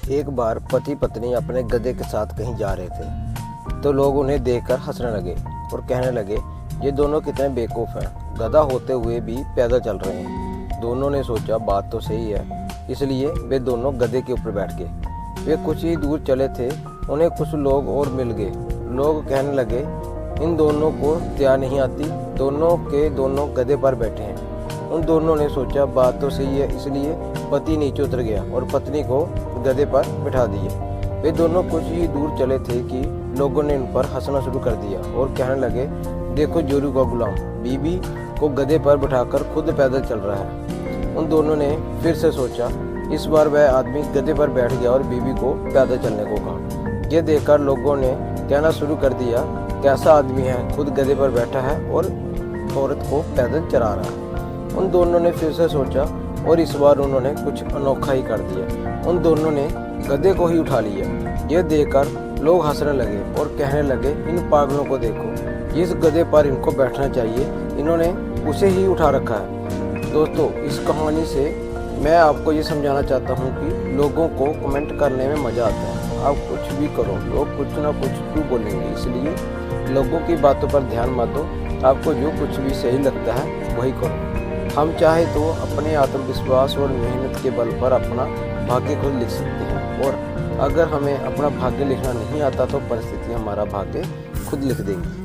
एक बार पति पत्नी अपने गधे के साथ कहीं जा रहे थे तो लोग उन्हें देखकर हंसने लगे और कहने लगे, ये दोनों कितने बेवकूफ़ हैं, गधा होते हुए भी पैदल चल रहे हैं। दोनों ने सोचा बात तो सही है, इसलिए वे दोनों गधे के ऊपर बैठ गए। वे कुछ ही दूर चले थे, उन्हें कुछ लोग और मिल गए। लोग कहने लगे, इन दोनों को तैयार नहीं आती, दोनों के दोनों गधे पर बैठे हैं। उन दोनों ने सोचा बात तो सही है, इसलिए पति नीचे उतर गया और पत्नी को गधे पर बिठा दिया। वे दोनों कुछ ही दूर चले थे कि लोगों ने उन पर हंसना शुरू कर दिया और कहने लगे, देखो जोरू का गुलाम बीबी को गधे पर बिठाकर खुद पैदल चल रहा है। उन दोनों ने फिर से सोचा। इस बार वह आदमी गधे पर बैठ गया और बीबी को पैदल चलने को कहा। यह देखकर लोगों ने कहना शुरू कर दिया, कैसा आदमी है, खुद गधे पर बैठा है और औरत को पैदल चला रहा है। उन दोनों ने फिर से सोचा और इस बार उन्होंने कुछ अनोखा ही कर दिया। उन दोनों ने गधे को ही उठा लिया। यह देखकर लोग हंसने लगे और कहने लगे, इन पागलों को देखो, जिस गधे पर इनको बैठना चाहिए इन्होंने उसे ही उठा रखा है। दोस्तों, इस कहानी से मैं आपको ये समझाना चाहता हूँ कि लोगों को कमेंट करने में मज़ा आता है। आप कुछ भी करो, लोग कुछ ना कुछ तो बोलेंगे, इसलिए लोगों की बातों पर ध्यान मत दो। आपको जो कुछ भी सही लगता है वही करो। हम चाहे तो अपने आत्मविश्वास और मेहनत के बल पर अपना भाग्य खुद लिख सकते हैं, और अगर हमें अपना भाग्य लिखना नहीं आता तो परिस्थिति हमारा भाग्य खुद लिख देंगी।